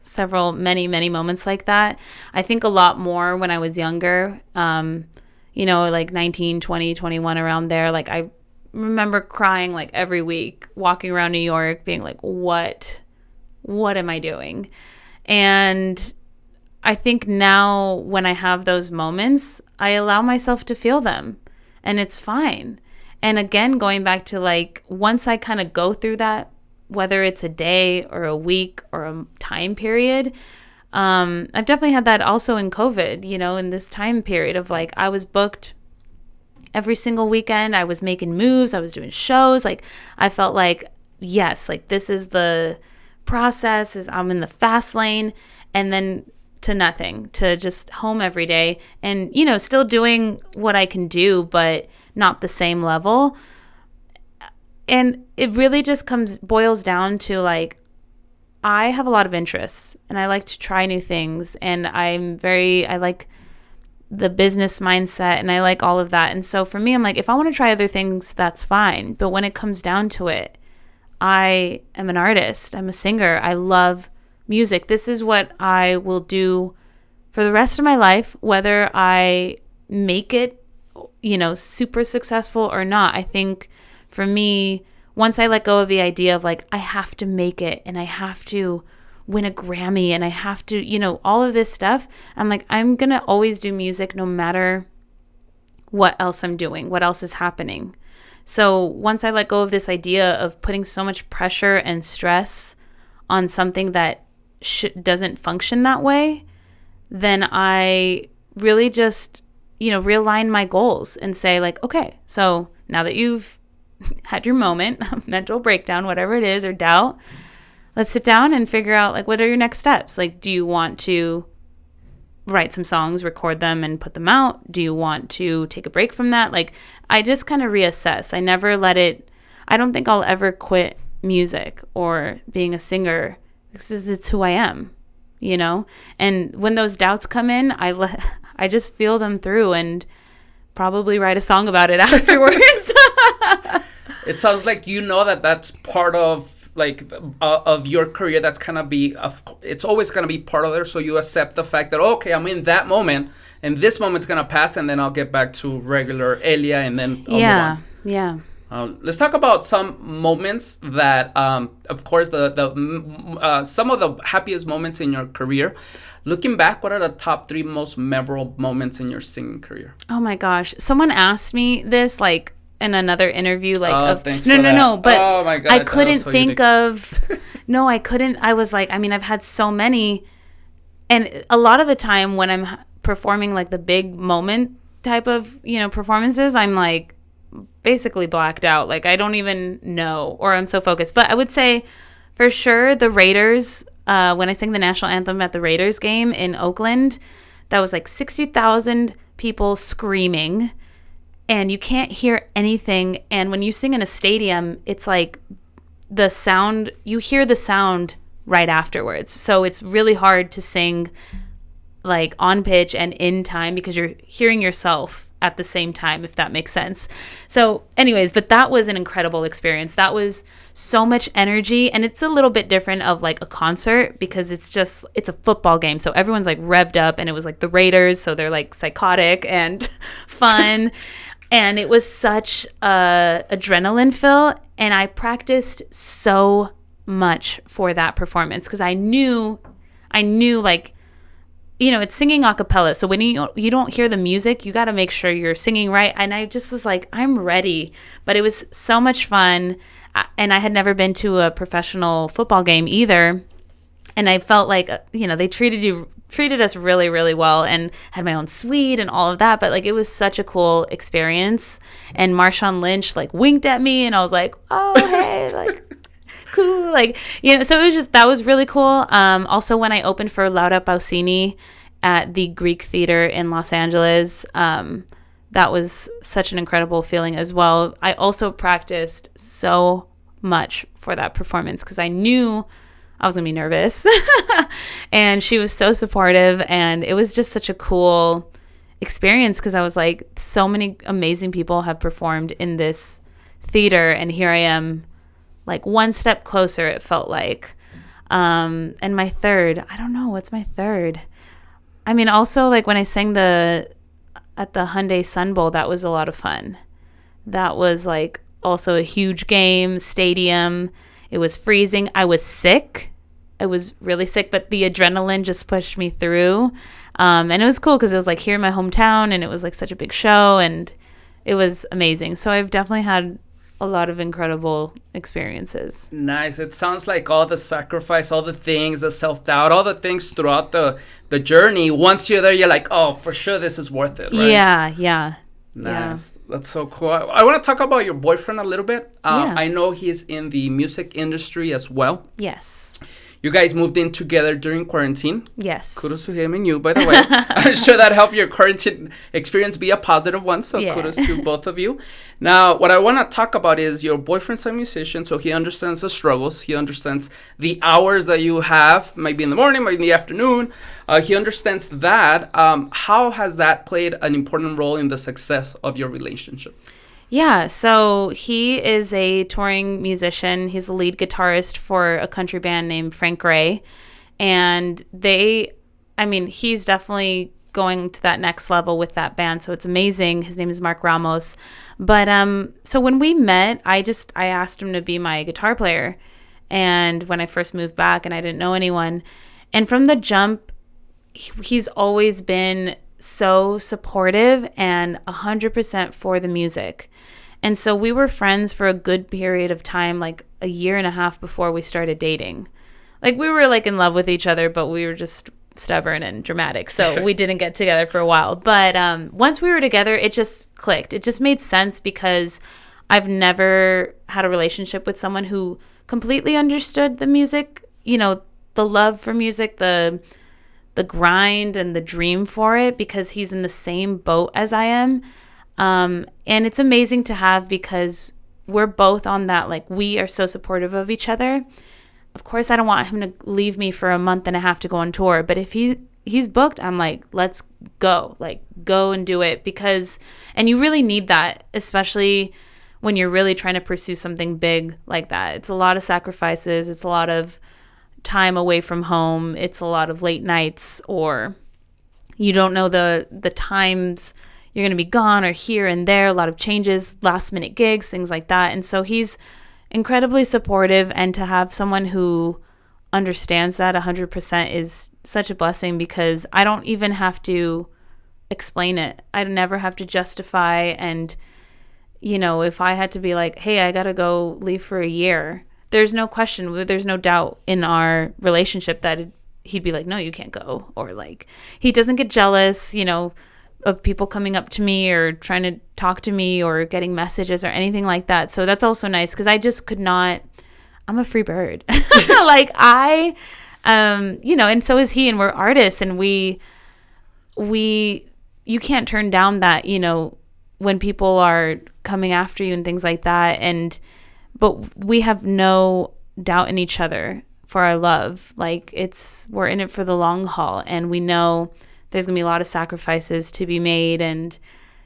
S2: many, many moments like that. I think a lot more when I was younger, you know, like 19, 20, 21, around there. Like, I remember crying like every week, walking around New York, being like, what am I doing? And I think now when I have those moments, I allow myself to feel them and it's fine. And again, going back to like, once I kind of go through that, whether it's a day or a week or a time period, I've definitely had that also in COVID, you know, in this time period of like, I was booked every single weekend. I was making moves. I was doing shows. Like, I felt like, yes, like this is the process, is I'm in the fast lane, and then to nothing, to just home every day and, you know, still doing what I can do, but not the same level. And it really just boils down to like, I have a lot of interests and I like to try new things, and I like the business mindset and I like all of that. And so for me, I'm like, if I want to try other things, that's fine. But when it comes down to it, I am an artist. I'm a singer. I love music. This is what I will do for the rest of my life, whether I make it, you know, super successful or not. I think for me, once I let go of the idea of like, I have to make it and I have to win a Grammy and I have to, you know, all of this stuff, I'm like, I'm going to always do music no matter what else I'm doing, what else is happening. So once I let go of this idea of putting so much pressure and stress on something that doesn't function that way, then I really just, you know, realign my goals and say like, okay, so now that you've had your moment, mental breakdown, whatever it is, or doubt, let's sit down and figure out like, what are your next steps? Like, do you want to write some songs, record them and put them out? Do you want to take a break from that? Like, I just kind of reassess. I never I don't think I'll ever quit music or being a singer because it's who I am, you know? And when those doubts come in, I just feel them through and probably write a song about it afterwards.
S1: It sounds like you know that that's part of your career. That's gonna be it's always gonna be part of there. So you accept the fact that okay, I'm in that moment, and this moment's gonna pass, and then I'll get back to regular Elia, and then I'll move on.
S2: Yeah.
S1: Let's talk about some moments that, of course, some of the happiest moments in your career. Looking back, what are the top 3 most memorable moments in your singing career?
S2: Oh my gosh. Someone asked me this like in another interview, like
S1: thanks for that.
S2: no, but
S1: oh my God,
S2: I couldn't
S1: so
S2: think
S1: unique.
S2: of no, I couldn't. I was like, I mean, I've had so many, and a lot of the time when I'm performing like the big moment type of, performances, I'm like basically blacked out. Like I don't even know, or I'm so focused. But I would say for sure the Raiders, when I sang the national anthem at the Raiders game in Oakland, that was like 60,000 people screaming and you can't hear anything. And when you sing in a stadium, it's like the sound, you hear the sound right afterwards. So it's really hard to sing like on pitch and in time because you're hearing yourself at the same time, if that makes sense. So anyways, but that was an incredible experience. That was so much energy, and it's a little bit different of like a concert because it's a football game. So everyone's like revved up, and it was like the Raiders, so they're like psychotic and fun. And it was such a adrenaline fill, and I practiced so much for that performance because I knew like, it's singing a cappella. So when you don't hear the music, you got to make sure you're singing right. And I just was like, I'm ready. But it was so much fun. And I had never been to a professional football game either. And I felt like, they treated us really, really well, and had my own suite and all of that. But like, it was such a cool experience. And Marshawn Lynch like winked at me, and I was like, oh, hey, like, cool, like, so it was that was really cool. Also when I opened for Laura Pausini at the Greek Theater in Los Angeles, that was such an incredible feeling as well. I also practiced so much for that performance because I knew I was gonna be nervous. And she was so supportive, and it was just such a cool experience because I was like, so many amazing people have performed in this theater, and here I am like one step closer, it felt like. And my third, I don't know, what's my third? I mean, also like when I sang at the Hyundai Sun Bowl, that was a lot of fun. That was like also a huge game, stadium. It was freezing. I was sick. I was really sick, but the adrenaline just pushed me through. And it was cool because it was like here in my hometown, and it was like such a big show, and it was amazing. So I've definitely had a lot of incredible experiences.
S1: Nice. It sounds like all the sacrifice, all the things, the self-doubt, all the things throughout the journey. Once you're there, you're like, oh, for sure this is worth it, right?
S2: Yeah.
S1: Nice. Yeah. That's so cool. I want to talk about your boyfriend a little bit. I know he's in the music industry as well.
S2: Yes.
S1: You guys moved in together during quarantine.
S2: Yes.
S1: Kudos to him and you, by the way. I'm sure that helped your quarantine experience be a positive one, so kudos to both of you. Now, what I want to talk about is your boyfriend's a musician, so he understands the struggles. He understands the hours that you have, maybe in the morning, maybe in the afternoon. He understands that. How has that played an important role in the success of your relationship?
S2: Yeah, so he is a touring musician. He's a lead guitarist for a country band named Frank Gray. And he's definitely going to that next level with that band. So it's amazing. His name is Mark Ramos. But so when we met, I asked him to be my guitar player. And when I first moved back and I didn't know anyone. And from the jump, he's always been so supportive and 100% for the music. And so we were friends for a good period of time, like a year and a half before we started dating. Like we were like in love with each other, but we were just stubborn and dramatic. So we didn't get together for a while. But once we were together, it just clicked. It just made sense because I've never had a relationship with someone who completely understood the music, the love for music, the grind and the dream for it, because he's in the same boat as I am. And it's amazing to have because we're both on that, like we are so supportive of each other. Of course, I don't want him to leave me for a month and a half to go on tour, but if he's booked, I'm like, let's go, like go and do it and you really need that, especially when you're really trying to pursue something big like that. It's a lot of sacrifices. It's a lot of time away from home. It's a lot of late nights, or you don't know the times you're going to be gone or here and there, a lot of changes, last minute gigs, things like that. And so he's incredibly supportive, and to have someone who understands that 100% is such a blessing, because I don't even have to explain it. I never have to justify. And, you know, if I had to be like, hey, I got to go leave for a year, there's no question, there's no doubt in our relationship that he'd be like, no, you can't go. Or like, he doesn't get jealous, you know, of people coming up to me or trying to talk to me or getting messages or anything like that. So that's also nice, because I just could not. I'm a free bird. Like you know, and so is he, and we're artists, and we you can't turn down that, you know, when people are coming after you and things like that. But we have no doubt in each other for our love. Like, we're in it for the long haul, and we know there's gonna be a lot of sacrifices to be made, and,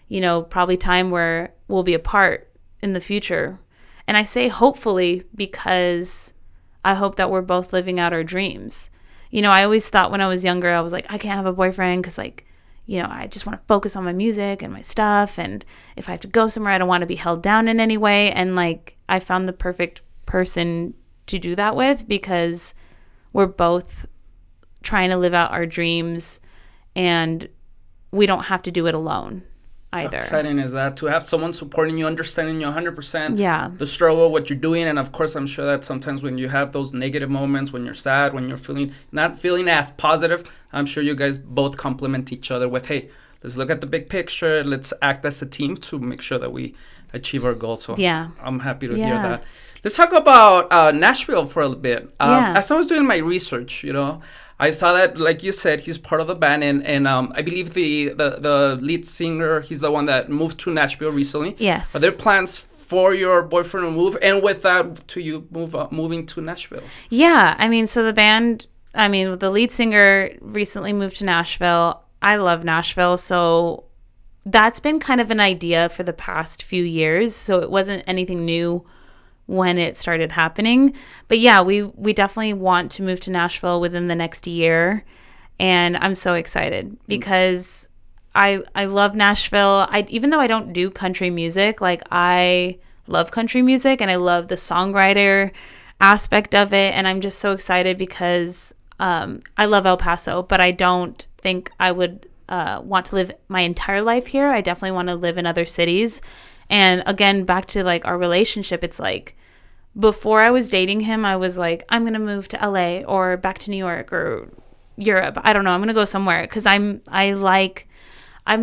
S2: you know, probably time where we'll be apart in the future. And I say hopefully, because I hope that we're both living out our dreams. You know, I always thought when I was younger, I was like, I can't have a boyfriend because, like, you know, I just want to focus on my music and my stuff. And if I have to go somewhere, I don't want to be held down in any way. And, like, I found the perfect person to do that with, because we're both trying to live out our dreams, and we don't have to do it alone either.
S1: How exciting is that, to have someone supporting you, understanding you 100%,
S2: yeah,
S1: the struggle, what you're doing. And of course, I'm sure that sometimes when you have those negative moments, when you're sad, when you're not feeling as positive, I'm sure you guys both complement each other with, hey, let's look at the big picture, let's act as a team to make sure that we achieve our goals. So
S2: yeah,
S1: I'm happy to hear that. Let's talk about Nashville for a bit. As I was doing my research, you know, I saw that, like you said, he's part of the band, and I believe the lead singer, he's the one that moved to Nashville recently.
S2: Yes.
S1: Are there plans for your boyfriend to move, and with that, to you moving to Nashville?
S2: Yeah, I mean, so the lead singer recently moved to Nashville. I love Nashville, so that's been kind of an idea for the past few years, so it wasn't anything new when it started happening. But yeah, we definitely want to move to Nashville within the next year, and I'm so excited because I love Nashville. Even though I don't do country music, like, I love country music, and I love the songwriter aspect of it, and I'm just so excited because I love El Paso, but I don't think I would want to live my entire life here. I definitely want to live in other cities. And again, back to, like, our relationship, it's like, before I was dating him, I was like, I'm going to move to LA or back to New York or Europe. I don't know. I'm going to go somewhere, because I'm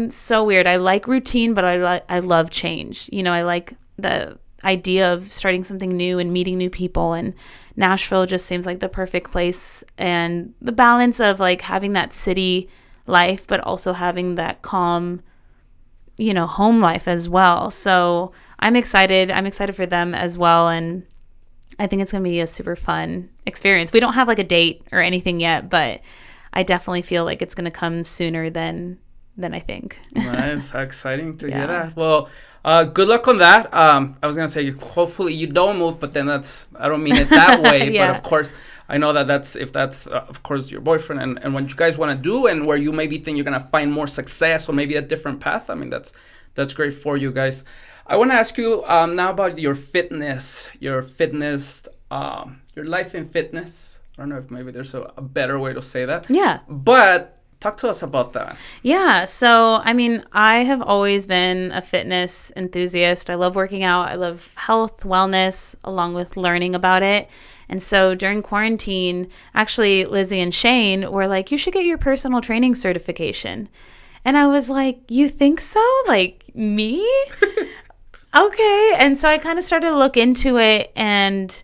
S2: so weird. I like routine, but I love change. You know, I like the idea of starting something new and meeting new people, and Nashville just seems like the perfect place, and the balance of, like, having that city life, but also having that calm, you know, home life as well. So I'm excited for them as well, and I think it's going to be a super fun experience. We don't have, like, a date or anything yet, but I definitely feel like it's going to come sooner than I think.
S1: Nice. How exciting to hear that. Well, good luck on that. I was going to say, hopefully you don't move, but then I don't mean it that way.
S2: Yeah.
S1: But of course, I know that that's of course, your boyfriend and what you guys want to do, and where you maybe think you're going to find more success or maybe a different path. I mean, that's great for you guys. I want to ask you now about your fitness, your life in fitness. I don't know if maybe there's a better way to say that.
S2: Yeah.
S1: But talk to us about that.
S2: Yeah. So, I mean, I have always been a fitness enthusiast. I love working out. I love health, wellness, along with learning about it. And so during quarantine, actually, Lizzie and Shane were like, you should get your personal training certification. And I was like, you think so? Like, me? Okay. And so I kind of started to look into it, and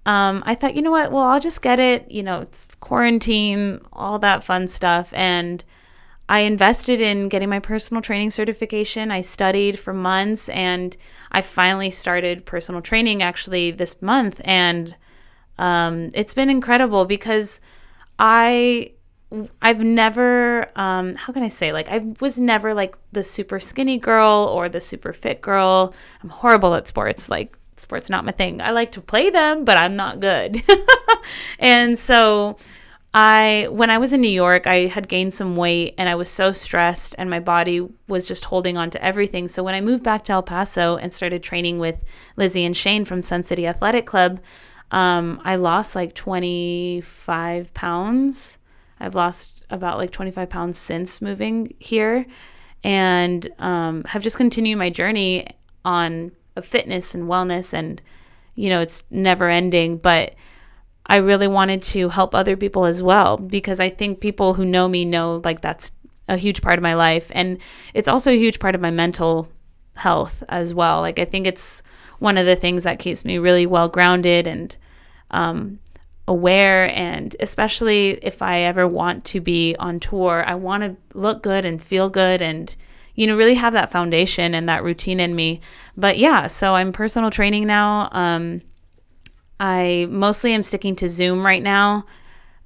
S2: I thought, you know what? Well, I'll just get it. You know, it's quarantine, all that fun stuff. And I invested in getting my personal training certification. I studied for months, and I finally started personal training actually this month. And it's been incredible, because I I've never, how can I say, like, I was never like the super skinny girl or the super fit girl. I'm horrible at sports. Like, sports not my thing. I like to play them, but I'm not good. And so when I was in New York, I had gained some weight and I was so stressed and my body was just holding on to everything. So when I moved back to El Paso and started training with Lizzie and Shane from Sun City Athletic Club, I lost like 25 pounds. I've lost about like 25 pounds since moving here, and have just continued my journey on of fitness and wellness. And, it's never ending, but I really wanted to help other people as well, because I think people who know me know like that's a huge part of my life. And it's also a huge part of my mental health as well. Like, I think it's one of the things that keeps me really well grounded and aware. And especially if I ever want to be on tour, I want to look good and feel good and, really have that foundation and that routine in me. But yeah, so I'm personal training now. I mostly am sticking to Zoom right now,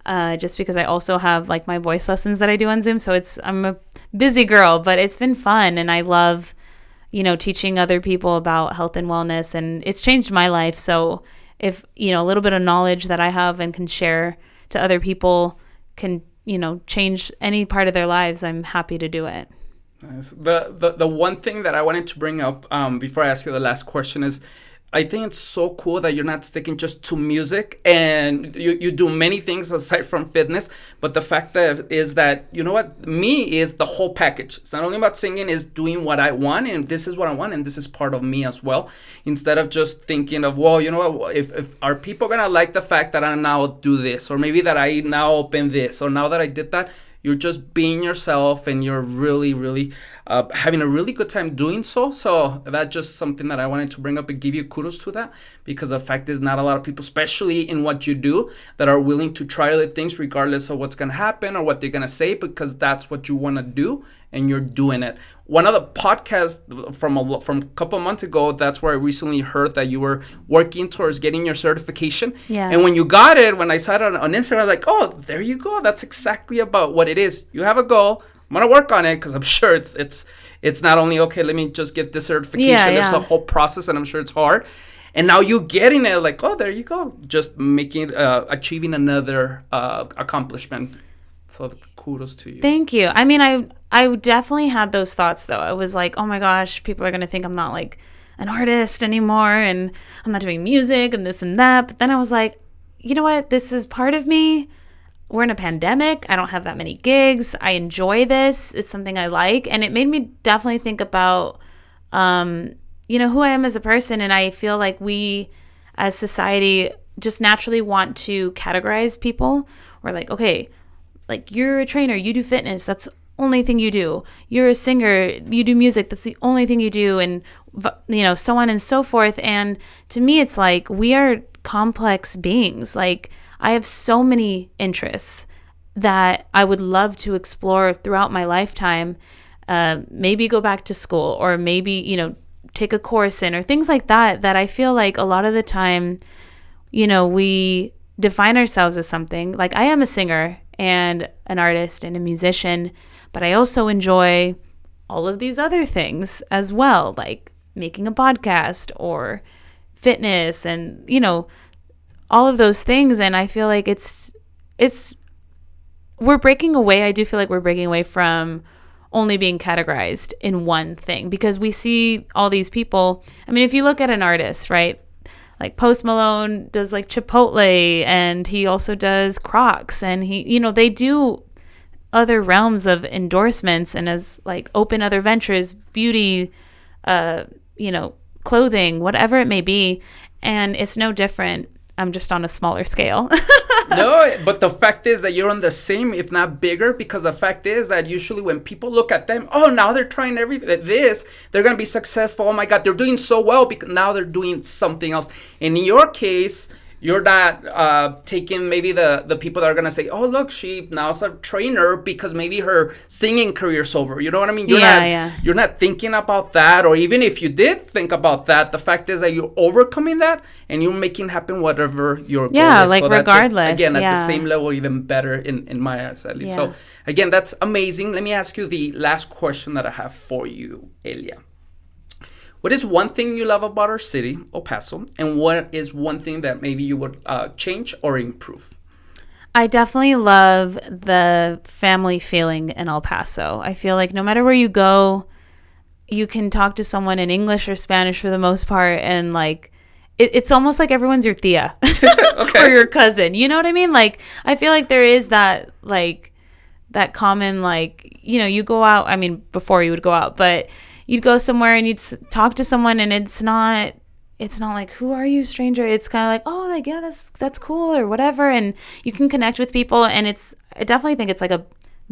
S2: just because I also have like my voice lessons that I do on Zoom. So I'm a busy girl, but it's been fun. And I love, teaching other people about health and wellness, and it's changed my life. So if, a little bit of knowledge that I have and can share to other people can, change any part of their lives, I'm happy to do it.
S1: Nice. The one thing that I wanted to bring up before I ask you the last question is, I think it's so cool that you're not sticking just to music, and you do many things aside from fitness. But the fact that is that, me is the whole package. It's not only about singing, it's doing what I want, and this is what I want, and this is part of me as well. Instead of just thinking of, well, if are people gonna like the fact that I now do this, or maybe that I now open this, or now that I did that. You're just being yourself, and you're really, really having a really good time doing so. So that's just something that I wanted to bring up and give you kudos to that, because the fact is not a lot of people, especially in what you do, that are willing to try other things regardless of what's going to happen or what they're going to say, because that's what you want to do and you're doing it. One of the podcasts from a couple of months ago, that's where I recently heard that you were working towards getting your certification.
S2: Yeah.
S1: And when you got it, when I saw it on Instagram, I was like, oh, there you go. That's exactly about what it is. You have a goal. I'm going to work on it, because I'm sure it's not only, okay, let me just get this certification.
S2: Yeah,
S1: There's a whole process, and I'm sure it's hard. And now you getting it, like, oh, there you go. Just achieving another accomplishment. So kudos to you.
S2: Thank you. I mean, I definitely had those thoughts, though. I was like, oh my gosh, people are going to think I'm not like an artist anymore, and I'm not doing music and this and that. But then I was like, you know what? This is part of me. We're in a pandemic. I don't have that many gigs. I enjoy this. It's something I like. And it made me definitely think about, who I am as a person. And I feel like we as society just naturally want to categorize people. We're like, okay, like, you're a trainer, you do fitness, that's the only thing you do. You're a singer, you do music, that's the only thing you do, and, so on and so forth. And to me, it's like, we are complex beings. Like, I have so many interests that I would love to explore throughout my lifetime. Maybe go back to school, or maybe, take a course in, or things like that I feel like a lot of the time, we define ourselves as something. Like, I am a singer and an artist and a musician, but I also enjoy all of these other things as well, like making a podcast or fitness and, all of those things. And I feel like we're breaking away. I do feel like we're breaking away from only being categorized in one thing, because we see all these people. I mean, if you look at an artist, right? Like Post Malone does like Chipotle, and he also does Crocs, and they do other realms of endorsements and as like open other ventures, beauty, clothing, whatever it may be. And it's no different. I'm just on a smaller scale.
S1: No, but the fact is that you're on the same, if not bigger, because the fact is that usually when people look at them, oh, now they're trying they're going to be successful. Oh my God, they're doing so well because now they're doing something else. In your case, You're not taking maybe the people that are gonna say, "Oh, look, she now's a trainer because maybe her singing career's over." You know what I mean? You're not thinking about that, or even if you did think about that, the fact is that you're overcoming that and you're making happen whatever your goal is.
S2: Like, so regardless.
S1: Just, again, at the same level, even better in my eyes, at least. So again, that's amazing. Let me ask you the last question that I have for you, Elia. What is one thing you love about our city, El Paso, and what is one thing that maybe you would change or improve?
S2: I definitely love the family feeling in El Paso. I feel like no matter where you go, you can talk to someone in English or Spanish for the most part, and like it's almost like everyone's your tia or your cousin. You know what I mean? Like, I feel like there is that like that common, like, you know, you go out. I mean, before you would go out, but you'd go somewhere and you'd talk to someone, and it's not like, who are you, stranger? It's kind of like, oh, like, yeah, that's cool or whatever. And you can connect with people. And I definitely think it's like a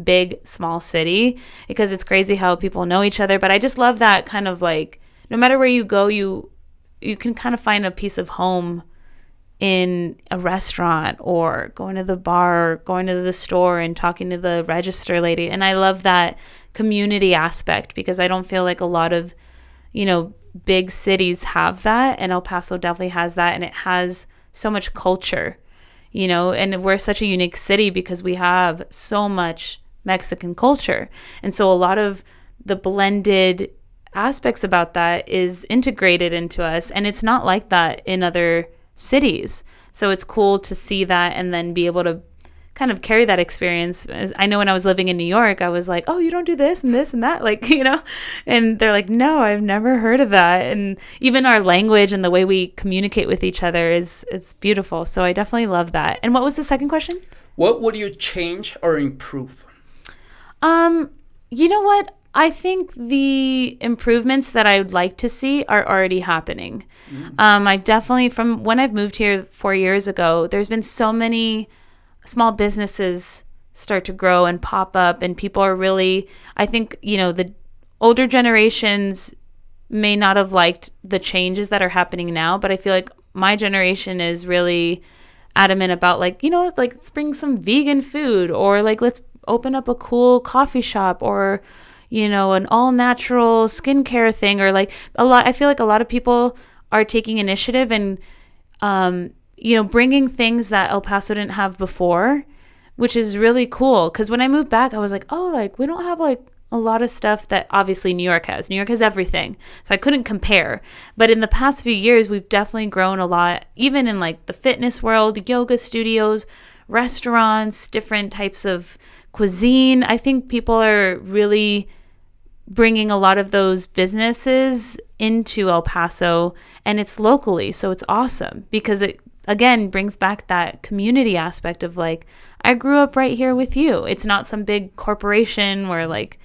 S2: big, small city, because it's crazy how people know each other. But I just love that kind of like, no matter where you go, you can kind of find a piece of home in a restaurant, or going to the bar, or going to the store and talking to the register lady. And I love that community aspect, because I don't feel like a lot of, you know, big cities have that, and El Paso definitely has that, and it has so much culture, you know, and we're such a unique city because we have so much Mexican culture. And so a lot of the blended aspects about that is integrated into us, and it's not like that in other cities. So it's cool to see that and then be able to kind of carry that experience. As I know when I was living in New York, I was like, oh, you don't do this and this and that, like, you know, and they're like, no, I've never heard of that. And even our language and the way we communicate with each other it's beautiful. So I definitely love that. And what was the second question?
S1: What would you change or improve?
S2: You know what? I think the improvements that I would like to see are already happening. I've definitely, from when I've moved here 4 years ago, there's been so many small businesses start to grow and pop up, and people are really, I think, you know, the older generations may not have liked the changes that are happening now, but I feel like my generation is really adamant about, like, you know, like, let's bring some vegan food, or like, let's open up a cool coffee shop, or, you know, an all natural skincare thing, or like I feel like a lot of people are taking initiative and, you know, bringing things that El Paso didn't have before, which is really cool. Because when I moved back, I was like, oh, like, we don't have like a lot of stuff that obviously New York has. New York has everything. So I couldn't compare. But in the past few years, we've definitely grown a lot, even in like the fitness world, yoga studios, restaurants, different types of cuisine. I think people are really bringing a lot of those businesses into El Paso, and it's locally. So it's awesome, because it, again, brings back that community aspect of like, I grew up right here with you. It's not some big corporation where, like,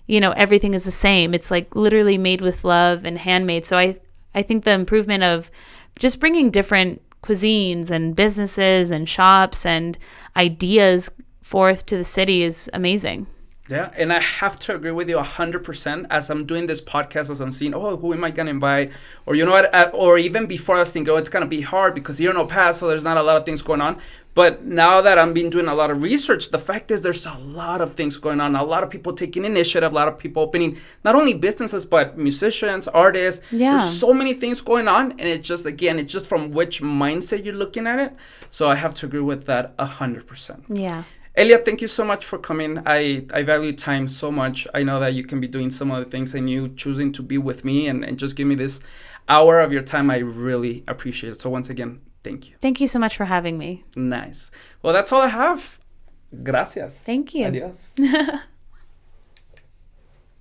S2: you know, everything is the same. It's like literally made with love and handmade. So I think the improvement of just bringing different cuisines and businesses and shops and ideas forth to the city is amazing.
S1: Yeah, and I have to agree with you 100%. As I'm doing this podcast, as I'm seeing, oh, who am I going to invite? Or, you know what, or even before I was thinking, oh, it's going to be hard because you're in El Paso, there's not a lot of things going on. But now that I've been doing a lot of research, the fact is there's a lot of things going on. A lot of people taking initiative, a lot of people opening not only businesses, but musicians, artists. Yeah. There's so many things going on. And it's just, again, it's just from which mindset you're looking at it. So I have to agree with that 100%.
S2: Yeah.
S1: Elia, thank you so much for coming. I value time so much. I know that you can be doing some other things, and you choosing to be with me and just give me this hour of your time, I really appreciate it. So once again, thank you.
S2: Thank you so much for having me.
S1: Nice. Well, that's all I have. Gracias.
S2: Thank you.
S1: Adios.